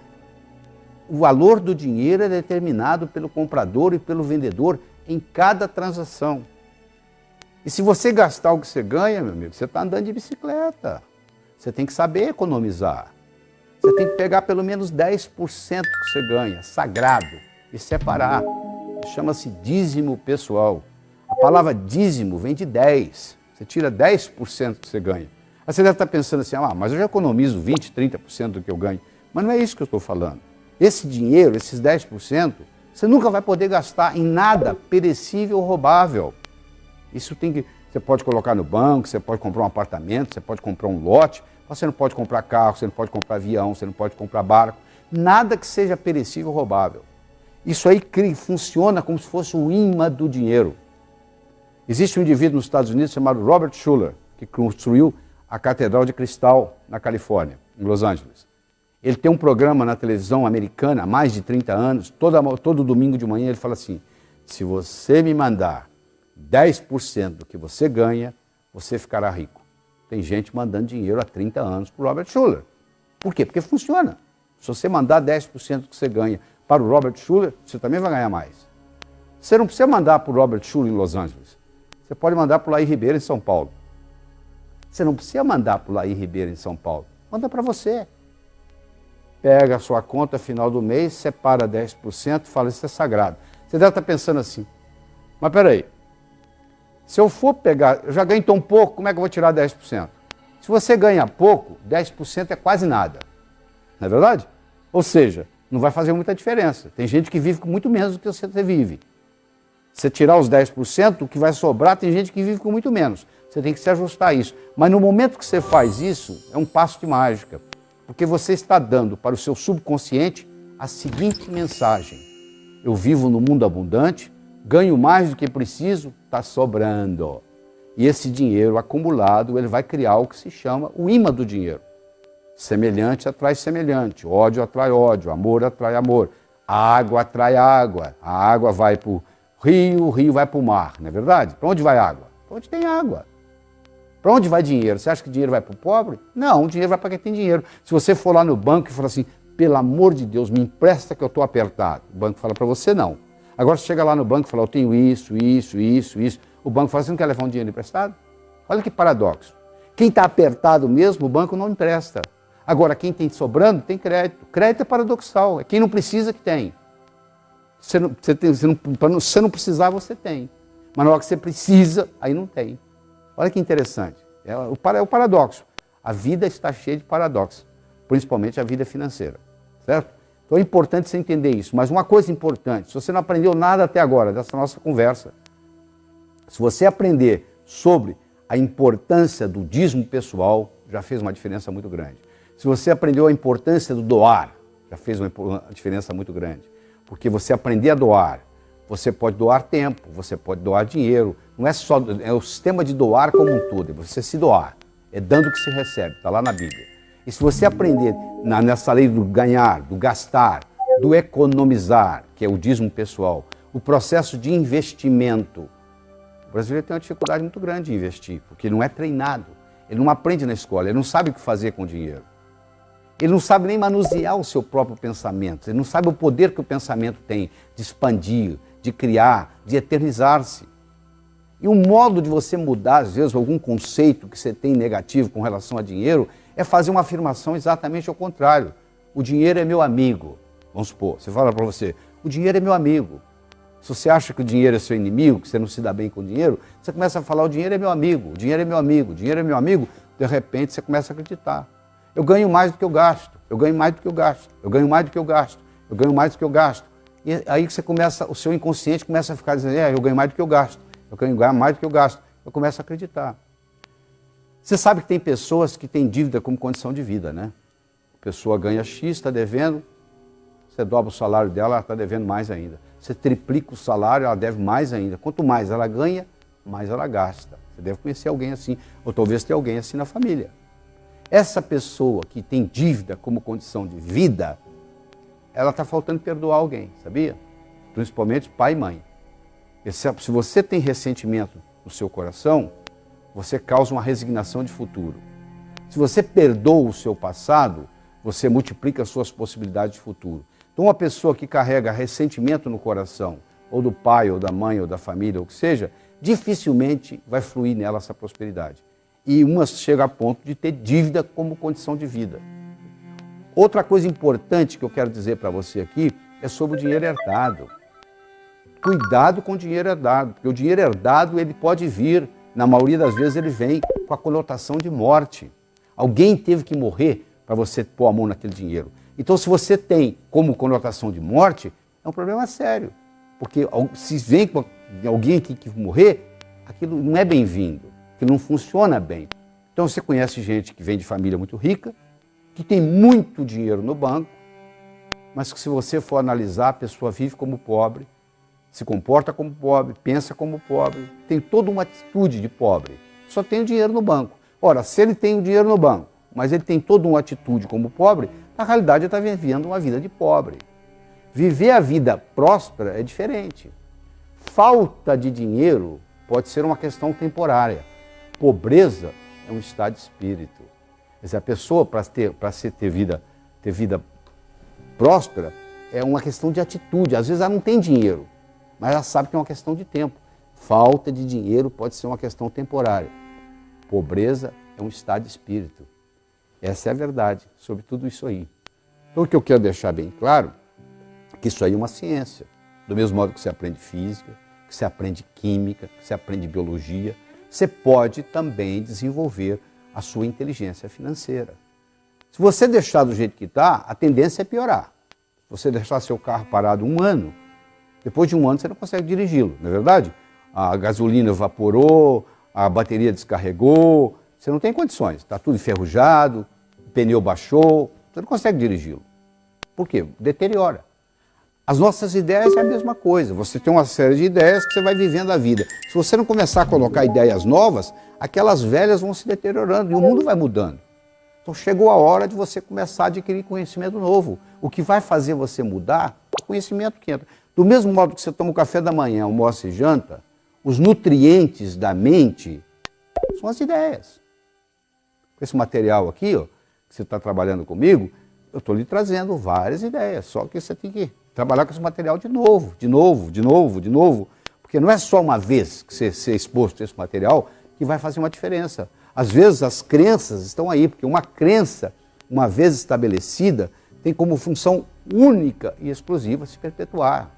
o valor do dinheiro é determinado pelo comprador e pelo vendedor em cada transação. E se você gastar o que você ganha, meu amigo, você está andando de bicicleta. Você tem que saber economizar. Você tem que pegar pelo menos 10% que você ganha, sagrado, e separar. Chama-se dízimo pessoal. A palavra dízimo vem de 10. Você tira 10% que você ganha. Aí você deve estar pensando assim, mas eu já economizo 20%, 30% do que eu ganho. Mas não é isso que eu estou falando. Esse dinheiro, esses 10%, você nunca vai poder gastar em nada perecível ou roubável. Isso tem que... Você pode colocar no banco, você pode comprar um apartamento, você pode comprar um lote, você não pode comprar carro, você não pode comprar avião, você não pode comprar barco. Nada que seja perecível ou roubável. Isso aí funciona como se fosse o imã do dinheiro. Existe um indivíduo nos Estados Unidos chamado Robert Schuller, que construiu a Catedral de Cristal na Califórnia, em Los Angeles. Ele tem um programa na televisão americana há mais de 30 anos, todo domingo de manhã ele fala assim, se você me mandar 10% do que você ganha, você ficará rico. Tem gente mandando dinheiro há 30 anos para o Robert Schuller. Por quê? Porque funciona. Se você mandar 10% do que você ganha para o Robert Schuller, você também vai ganhar mais. Você não precisa mandar para o Robert Schuller em Los Angeles. Você pode mandar para o Laí Ribeiro em São Paulo. Você não precisa mandar para o Laí Ribeiro em São Paulo. Manda para você. Pega a sua conta final do mês, separa 10% e fala, isso é sagrado. Você deve estar pensando assim, mas peraí, se eu for pegar, eu já ganho tão pouco, como é que eu vou tirar 10%? Se você ganha pouco, 10% é quase nada. Não é verdade? Ou seja, não vai fazer muita diferença. Tem gente que vive com muito menos do que você vive. Você tirar os 10%, o que vai sobrar, tem gente que vive com muito menos. Você tem que se ajustar a isso. Mas no momento que você faz isso, é um passo de mágica. Porque você está dando para o seu subconsciente a seguinte mensagem. Eu vivo no mundo abundante, ganho mais do que preciso, está sobrando. E esse dinheiro acumulado, ele vai criar o que se chama o imã do dinheiro. Semelhante atrai semelhante, ódio atrai ódio, amor atrai amor, água atrai água, a água vai para o rio vai para o mar, não é verdade? Para onde vai água? Para onde tem água. Para onde vai dinheiro? Você acha que dinheiro vai para o pobre? Não, o dinheiro vai para quem tem dinheiro. Se você for lá no banco e falar assim, pelo amor de Deus, me empresta que eu estou apertado. O banco fala para você não. Agora você chega lá no banco e fala, eu tenho isso. O banco fala, você não quer levar um dinheiro emprestado? Olha que paradoxo. Quem está apertado mesmo, o banco não empresta. Agora, quem tem sobrando, tem crédito. Crédito é paradoxal, é quem não precisa que tem. Você não precisar, você tem. Mas na hora que você precisa, aí não tem. Olha que interessante. É o paradoxo. A vida está cheia de paradoxos, principalmente a vida financeira. Certo? Então é importante você entender isso. Mas uma coisa importante, se você não aprendeu nada até agora dessa nossa conversa, se você aprender sobre a importância do dízimo pessoal, já fez uma diferença muito grande. Se você aprendeu a importância do doar, já fez uma diferença muito grande. Porque você aprender a doar, você pode doar tempo, você pode doar dinheiro. Não é só, é o sistema de doar como um todo, é você se doar. É dando que se recebe, está lá na Bíblia. E se você aprender nessa lei do ganhar, do gastar, do economizar, que é o dízimo pessoal, o processo de investimento, o brasileiro tem uma dificuldade muito grande de investir, porque ele não é treinado, ele não aprende na escola, ele não sabe o que fazer com o dinheiro. Ele não sabe nem manusear o seu próprio pensamento, ele não sabe o poder que o pensamento tem de expandir, de criar, de eternizar-se. E o modo de você mudar, às vezes, algum conceito que você tem negativo com relação a dinheiro, é fazer uma afirmação exatamente ao contrário. O dinheiro é meu amigo. Vamos supor, você fala para você, o dinheiro é meu amigo. Se você acha que o dinheiro é seu inimigo, que você não se dá bem com o dinheiro, você começa a falar, o dinheiro é meu amigo, o dinheiro é meu amigo, o dinheiro é meu amigo, de repente você começa a acreditar. Eu ganho mais do que eu gasto, eu ganho mais do que eu gasto, eu ganho mais do que eu gasto, eu ganho mais do que eu gasto. E aí você começa, o seu inconsciente começa a ficar dizendo, eu ganho mais do que eu gasto, eu ganho mais do que eu gasto. Eu começo a acreditar. Você sabe que tem pessoas que têm dívida como condição de vida, né? A pessoa ganha X, está devendo, você dobra o salário dela, ela está devendo mais ainda. Você triplica o salário, ela deve mais ainda. Quanto mais ela ganha, mais ela gasta. Você deve conhecer alguém assim, ou talvez ter alguém assim na família. Essa pessoa que tem dívida como condição de vida, ela está faltando perdoar alguém, sabia? Principalmente pai e mãe. Se você tem ressentimento no seu coração, você causa uma resignação de futuro. Se você perdoa o seu passado, você multiplica as suas possibilidades de futuro. Então, uma pessoa que carrega ressentimento no coração, ou do pai, ou da mãe, ou da família, ou o que seja, dificilmente vai fluir nela essa prosperidade. E uma chega a ponto de ter dívida como condição de vida. Outra coisa importante que eu quero dizer para você aqui é sobre o dinheiro herdado. Cuidado com o dinheiro herdado, porque o dinheiro herdado ele pode vir, na maioria das vezes ele vem com a conotação de morte. Alguém teve que morrer para você pôr a mão naquele dinheiro. Então, se você tem como conotação de morte, é um problema sério. Porque se vem com alguém que tem que morrer, aquilo não é bem-vindo, aquilo não funciona bem. Então, você conhece gente que vem de família muito rica, que tem muito dinheiro no banco, mas que se você for analisar, a pessoa vive como pobre, se comporta como pobre, pensa como pobre, tem toda uma atitude de pobre, só tem o dinheiro no banco. Ora, se ele tem o dinheiro no banco, mas ele tem toda uma atitude como pobre, na realidade ele está vivendo uma vida de pobre. Viver a vida próspera é diferente. Falta de dinheiro pode ser uma questão temporária. Pobreza é um estado de espírito. Quer dizer, a pessoa, para ter vida próspera, é uma questão de atitude. Às vezes ela não tem dinheiro, mas ela sabe que é uma questão de tempo. Falta de dinheiro pode ser uma questão temporária. Pobreza é um estado de espírito. Essa é a verdade sobre tudo isso aí. Então o que eu quero deixar bem claro é que isso aí é uma ciência. Do mesmo modo que você aprende física, que você aprende química, que você aprende biologia, você pode também desenvolver a sua inteligência financeira. Se você deixar do jeito que está, a tendência é piorar. Se você deixar seu carro parado um ano, depois de um ano você não consegue dirigi-lo, não é verdade? A gasolina evaporou, a bateria descarregou, você não tem condições, está tudo enferrujado, o pneu baixou, você não consegue dirigi-lo. Por quê? Deteriora. As nossas ideias é a mesma coisa, você tem uma série de ideias que você vai vivendo a vida. Se você não começar a colocar ideias novas, aquelas velhas vão se deteriorando e o mundo vai mudando. Então chegou a hora de você começar a adquirir conhecimento novo. O que vai fazer você mudar é o conhecimento que entra. Do mesmo modo que você toma o café da manhã, almoça e janta, os nutrientes da mente são as ideias. Com esse material aqui, ó, que você está trabalhando comigo, eu estou lhe trazendo várias ideias, só que você tem que trabalhar com esse material de novo, porque não é só uma vez que você ser exposto a esse material que vai fazer uma diferença. Às vezes as crenças estão aí, porque uma crença, uma vez estabelecida, tem como função única e exclusiva se perpetuar.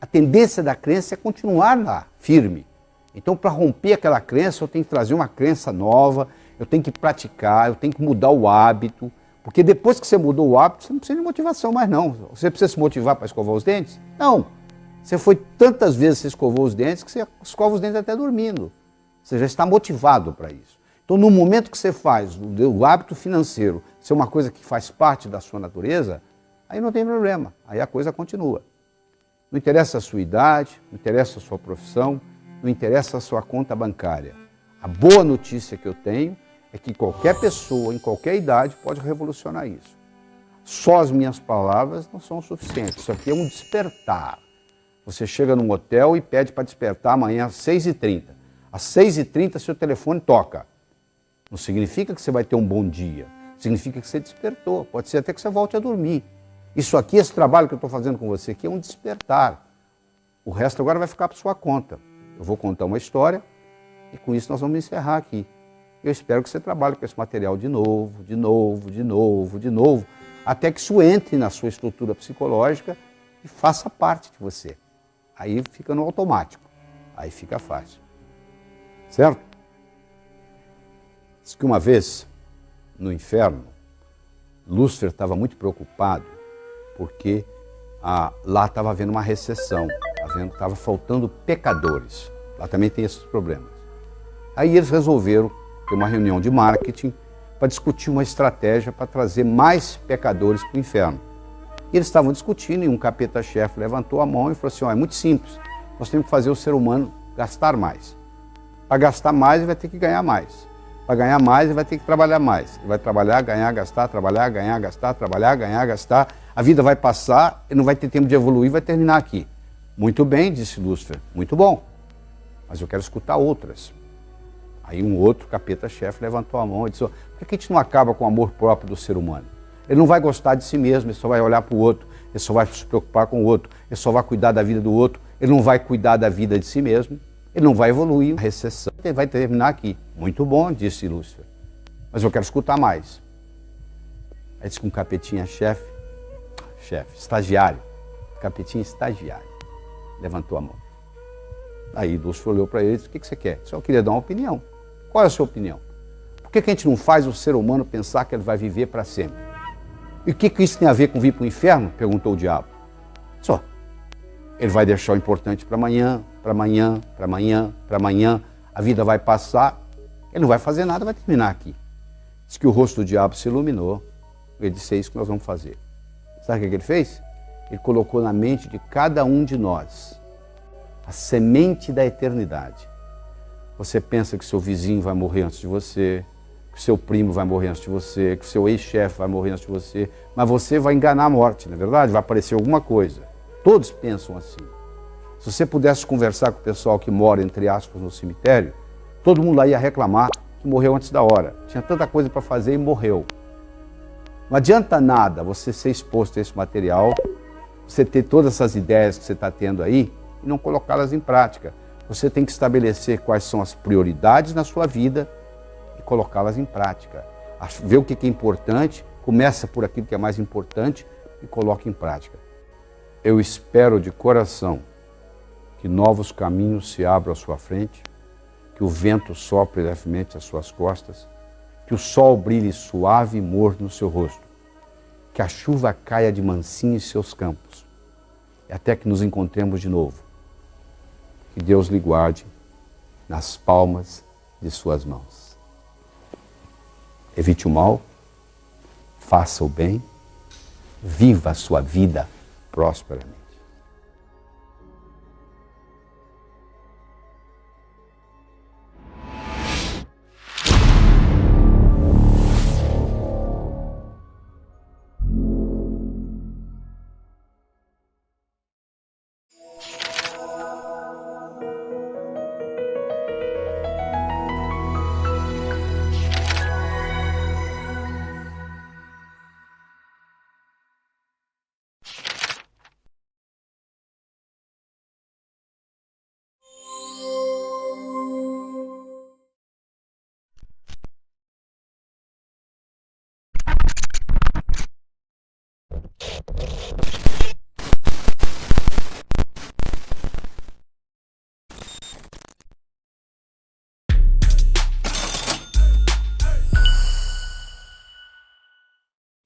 A tendência da crença é continuar lá, firme. Então, para romper aquela crença, eu tenho que trazer uma crença nova, eu tenho que praticar, eu tenho que mudar o hábito, porque depois que você mudou o hábito, você não precisa de motivação mais não. Você precisa se motivar para escovar os dentes? Não. Você foi tantas vezes que você escovou os dentes que você escova os dentes até dormindo. Você já está motivado para isso. Então, no momento que você faz o hábito financeiro ser uma coisa que faz parte da sua natureza, aí não tem problema, aí a coisa continua. Não interessa a sua idade, não interessa a sua profissão, não interessa a sua conta bancária. A boa notícia que eu tenho é que qualquer pessoa, em qualquer idade, pode revolucionar isso. Só as minhas palavras não são suficientes. Isso aqui é um despertar. Você chega num hotel e pede para despertar amanhã às 6h30. Às 6h30 seu telefone toca. Não significa que você vai ter um bom dia. Significa que você despertou. Pode ser até que você volte a dormir. Isso aqui, esse trabalho que eu estou fazendo com você aqui é um despertar. O resto agora vai ficar por sua conta. Eu vou contar uma história e com isso nós vamos encerrar aqui. Eu espero que você trabalhe com esse material de novo, até que isso entre na sua estrutura psicológica e faça parte de você. Aí fica no automático, aí fica fácil. Certo? Diz que uma vez, no inferno, Lúcifer estava muito preocupado porque lá estava havendo uma recessão, estava faltando pecadores. Lá também tem esses problemas. Aí eles resolveram ter uma reunião de marketing para discutir uma estratégia para trazer mais pecadores para o inferno. E eles estavam discutindo e um capeta-chefe levantou a mão e falou assim, é muito simples, nós temos que fazer o ser humano gastar mais. Para gastar mais, ele vai ter que ganhar mais. Para ganhar mais, ele vai ter que trabalhar mais. Ele vai trabalhar, ganhar, gastar, trabalhar, ganhar, gastar, trabalhar, ganhar, gastar, A vida vai passar, ele não vai ter tempo de evoluir, vai terminar aqui. Muito bem, disse Lúcifer, muito bom, mas eu quero escutar outras. Aí um outro capeta-chefe levantou a mão e disse, por que a gente não acaba com o amor próprio do ser humano? Ele não vai gostar de si mesmo, ele só vai olhar para o outro, ele só vai se preocupar com o outro, ele só vai cuidar da vida do outro, ele não vai cuidar da vida de si mesmo, ele não vai evoluir. A recessão vai terminar aqui. Muito bom, disse Lúcifer, mas eu quero escutar mais. Aí disse com um capetinha-chefe, estagiário, capetinha estagiário, levantou a mão. Aí Lúcifer olhou para ele e disse, o que você quer? Eu queria dar uma opinião. Qual é a sua opinião? Por que a gente não faz o ser humano pensar que ele vai viver para sempre? E o que isso tem a ver com vir para o inferno? Perguntou o diabo. Só. Ele vai deixar o importante para amanhã, para amanhã, para amanhã, para amanhã. A vida vai passar, ele não vai fazer nada, vai terminar aqui. Diz que o rosto do diabo se iluminou. Ele disse, é isso que nós vamos fazer. Sabe o que ele fez? Ele colocou na mente de cada um de nós a semente da eternidade. Você pensa que seu vizinho vai morrer antes de você, que seu primo vai morrer antes de você, que seu ex-chefe vai morrer antes de você, mas você vai enganar a morte, não é verdade? Vai aparecer alguma coisa. Todos pensam assim. Se você pudesse conversar com o pessoal que mora, entre aspas, no cemitério, todo mundo lá ia reclamar que morreu antes da hora. Tinha tanta coisa para fazer e morreu. Não adianta nada você ser exposto a esse material, você ter todas essas ideias que você está tendo aí e não colocá-las em prática. Você tem que estabelecer quais são as prioridades na sua vida e colocá-las em prática. Ver o que é importante, começa por aquilo que é mais importante e coloque em prática. Eu espero de coração que novos caminhos se abram à sua frente, que o vento sopre levemente às suas costas, que o sol brilhe suave e morno no seu rosto, que a chuva caia de mansinho em seus campos, até que nos encontremos de novo. Que Deus lhe guarde nas palmas de suas mãos. Evite o mal, faça o bem, viva a sua vida prosperamente.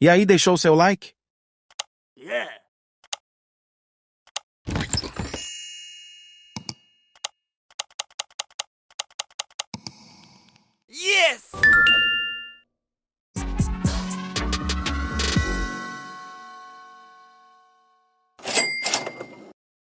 E aí, deixou o seu like? Yeah. Yes!